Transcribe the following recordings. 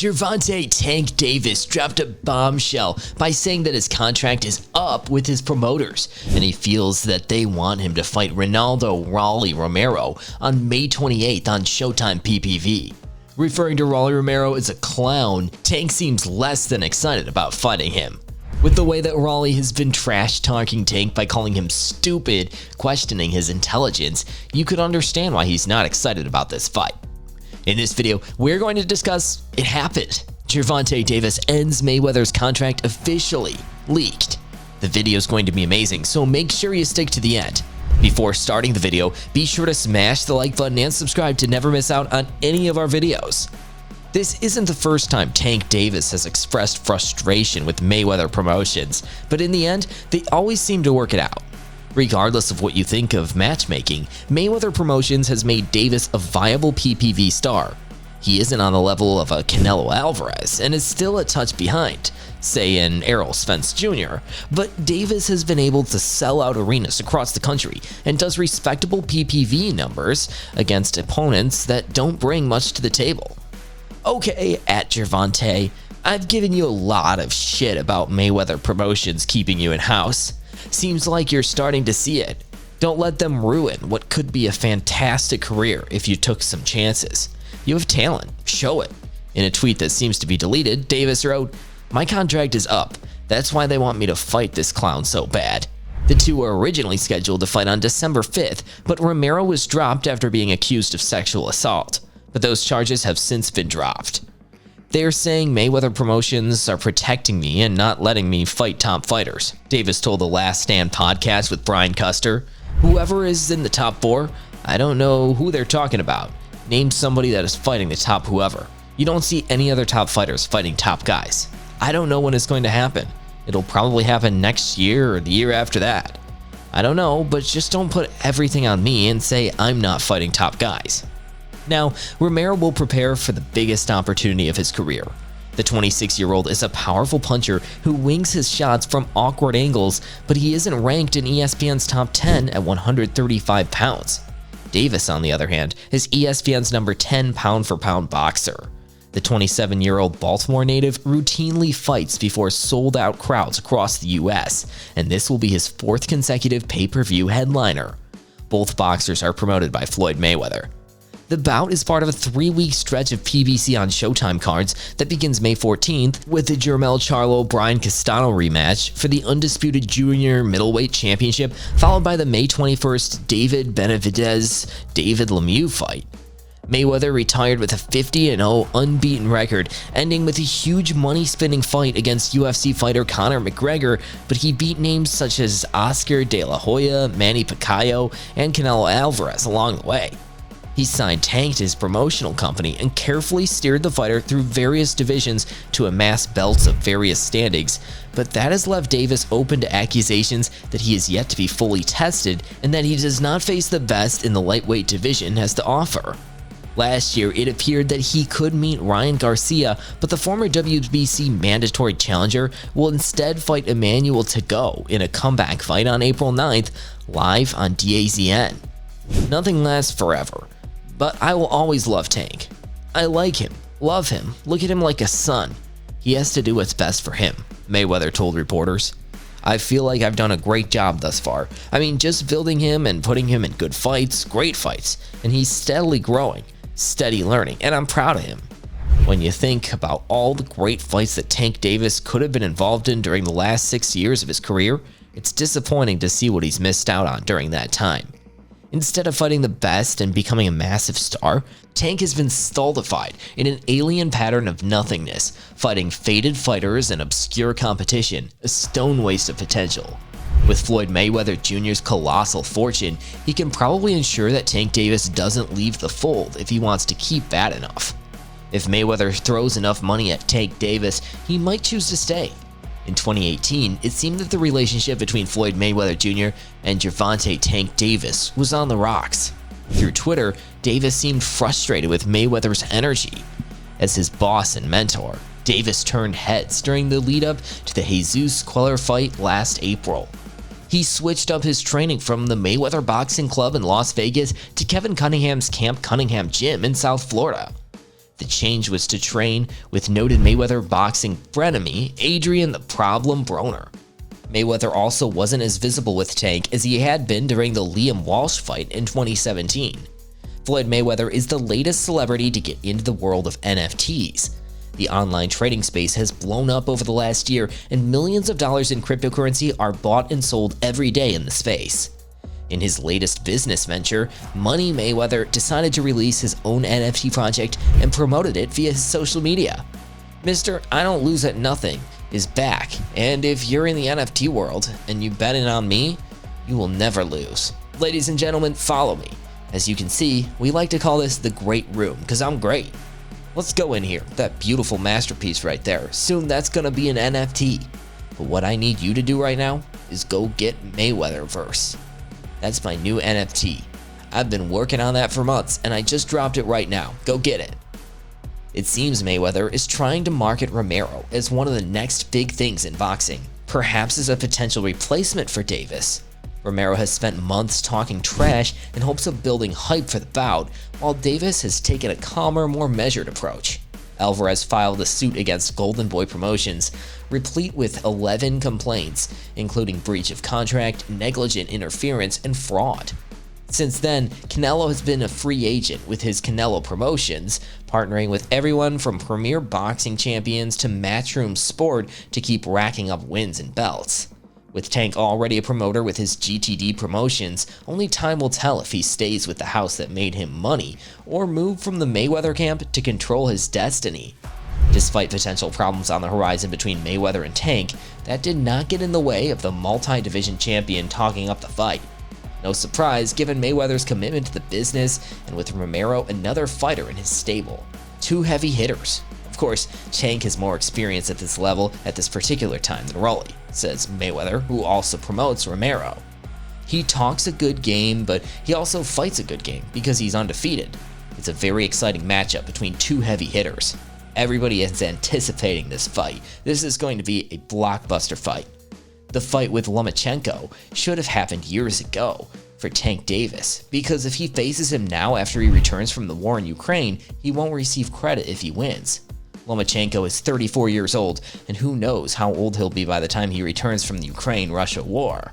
Gervonta "Tank" Davis dropped a bombshell by saying that his contract is up with his promoters, and he feels that they want him to fight Ronaldo "Rolly" Romero on May 28th on Showtime PPV. Referring to Rolly Romero as a clown, Tank seems less than excited about fighting him. With the way that Rolly has been trash-talking Tank by calling him stupid, questioning his intelligence, you could understand why he's not excited about this fight. In this video, we're going to discuss it happened. Gervonta Davis ends Mayweather's contract officially, leaked. The video is going to be amazing, so make sure you stick to the end. Before starting the video, be sure to smash the like button and subscribe to never miss out on any of our videos. This isn't the first time Tank Davis has expressed frustration with Mayweather Promotions, but in the end, they always seem to work it out. Regardless of what you think of matchmaking, Mayweather Promotions has made Davis a viable PPV star. He isn't on the level of a Canelo Alvarez and is still a touch behind, say an Errol Spence Jr., but Davis has been able to sell out arenas across the country and does respectable PPV numbers against opponents that don't bring much to the table. Okay, at Gervonta, I've given you a lot of shit about Mayweather Promotions keeping you in-house. Seems like you're starting to see it. Don't let them ruin what could be a fantastic career if you took some chances. You have talent, show it. In a tweet that seems to be deleted, Davis wrote, "My contract is up. That's why they want me to fight this clown so bad." The two were originally scheduled to fight on December 5th, but Romero was dropped after being accused of sexual assault. But those charges have since been dropped. They're saying Mayweather Promotions are protecting me and not letting me fight top fighters, Davis told the Last Stand podcast with Brian Custer. Whoever is in the top four, I don't know who they're talking about. Name somebody that is fighting the top whoever. You don't see any other top fighters fighting top guys. I don't know when it's going to happen. It'll probably happen next year or the year after that. I don't know, but just don't put everything on me and say I'm not fighting top guys. Now, Romero will prepare for the biggest opportunity of his career. The 26-year-old is a powerful puncher who wings his shots from awkward angles, but he isn't ranked in ESPN's top 10 at 135 pounds. Davis, on the other hand, is ESPN's number 10 pound-for-pound boxer. The 27-year-old Baltimore native routinely fights before sold-out crowds across the U.S., and this will be his fourth consecutive pay-per-view headliner. Both boxers are promoted by Floyd Mayweather. The bout is part of a 3-week stretch of PBC on Showtime cards that begins May 14th with the Jermell Charlo-Brian Castano rematch for the undisputed junior middleweight championship, followed by the May 21st David Benavidez-David Lemieux fight. Mayweather retired with a 50-0 unbeaten record, ending with a huge money-spinning fight against UFC fighter Conor McGregor, but he beat names such as Oscar De La Hoya, Manny Pacquiao, and Canelo Alvarez along the way. He signed Tank to his promotional company and carefully steered the fighter through various divisions to amass belts of various standings, but that has left Davis open to accusations that he is yet to be fully tested and that he does not face the best in the lightweight division has to offer. Last year, it appeared that he could meet Ryan Garcia, but the former WBC mandatory challenger will instead fight Emmanuel Tagoe in a comeback fight on April 9th, live on DAZN. Nothing lasts forever. But I will always love Tank. I like him, love him, look at him like a son. He has to do what's best for him, Mayweather told reporters. I feel like I've done a great job thus far. I mean, just building him and putting him in good fights, great fights, and he's steadily growing, steady learning, and I'm proud of him. When you think about all the great fights that Tank Davis could have been involved in during the last 6 years of his career, it's disappointing to see what he's missed out on during that time. Instead of fighting the best and becoming a massive star, Tank has been stultified in an alien pattern of nothingness, fighting faded fighters and obscure competition, a stone waste of potential. With Floyd Mayweather Jr.'s colossal fortune, he can probably ensure that Tank Davis doesn't leave the fold if he wants to keep bad enough. If Mayweather throws enough money at Tank Davis, he might choose to stay. In 2018, it seemed that the relationship between Floyd Mayweather Jr. and Gervonta "Tank" Davis was on the rocks. Through Twitter, Davis seemed frustrated with Mayweather's energy. As his boss and mentor, Davis turned heads during the lead-up to the Jesus Queller fight last April. He switched up his training from the Mayweather Boxing Club in Las Vegas to Kevin Cunningham's Camp Cunningham Gym in South Florida. The change was to train with noted Mayweather boxing frenemy Adrian the Problem Broner. Mayweather also wasn't as visible with Tank as he had been during the Liam Walsh fight in 2017. Floyd Mayweather is the latest celebrity to get into the world of NFTs. The online trading space has blown up over the last year, and millions of dollars in cryptocurrency are bought and sold every day in the space. In his latest business venture, Money Mayweather decided to release his own NFT project and promoted it via his social media. Mr. I Don't Lose at Nothing is back, and if you're in the NFT world and you bet it on me, you will never lose. Ladies and gentlemen, follow me. As you can see, we like to call this the Great Room, because I'm great. Let's go in here, that beautiful masterpiece right there. Soon that's gonna be an NFT. But what I need you to do right now is go get Mayweatherverse. That's my new NFT. I've been working on that for months, and I just dropped it right now. Go get it. It seems Mayweather is trying to market Romero as one of the next big things in boxing, perhaps as a potential replacement for Davis. Romero has spent months talking trash in hopes of building hype for the bout, while Davis has taken a calmer, more measured approach. Alvarez filed a suit against Golden Boy Promotions, replete with 11 complaints, including breach of contract, negligent interference, and fraud. Since then, Canelo has been a free agent with his Canelo Promotions, partnering with everyone from premier boxing champions to Matchroom Sport to keep racking up wins and belts. With Tank already a promoter with his GTD Promotions, only time will tell if he stays with the house that made him money, or move from the Mayweather camp to control his destiny. Despite potential problems on the horizon between Mayweather and Tank, that did not get in the way of the multi-division champion talking up the fight. No surprise given Mayweather's commitment to the business, and with Romero another fighter in his stable. Two heavy hitters. Of course, Tank has more experience at this level at this particular time than Rolly, says Mayweather, who also promotes Romero. He talks a good game, but he also fights a good game because he's undefeated. It's a very exciting matchup between two heavy hitters. Everybody is anticipating this fight. This is going to be a blockbuster fight. The fight with Lomachenko should have happened years ago for Tank Davis, because if he faces him now after he returns from the war in Ukraine, he won't receive credit if he wins. Lomachenko is 34 years old, and who knows how old he'll be by the time he returns from the Ukraine-Russia war.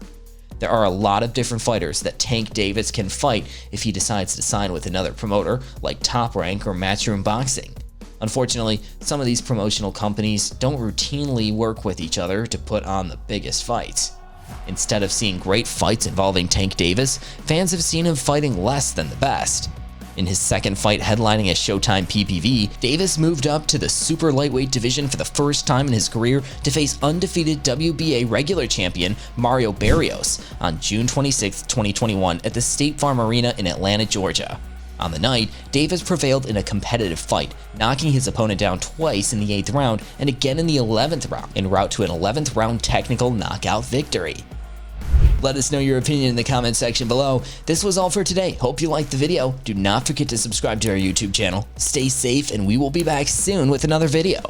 There are a lot of different fighters that Tank Davis can fight if he decides to sign with another promoter like Top Rank or Matchroom Boxing. Unfortunately, some of these promotional companies don't routinely work with each other to put on the biggest fights. Instead of seeing great fights involving Tank Davis, fans have seen him fighting less than the best. In his second fight headlining a Showtime PPV, Davis moved up to the super lightweight division for the first time in his career to face undefeated WBA regular champion Mario Barrios on June 26, 2021 at the State Farm Arena in Atlanta, Georgia. On the night, Davis prevailed in a competitive fight, knocking his opponent down twice in the 8th round and again in the 11th round, en route to an 11th round technical knockout victory. Let us know your opinion in the comment section below. This was all for today. Hope you liked the video. Do not forget to subscribe to our YouTube channel. Stay safe, and we will be back soon with another video.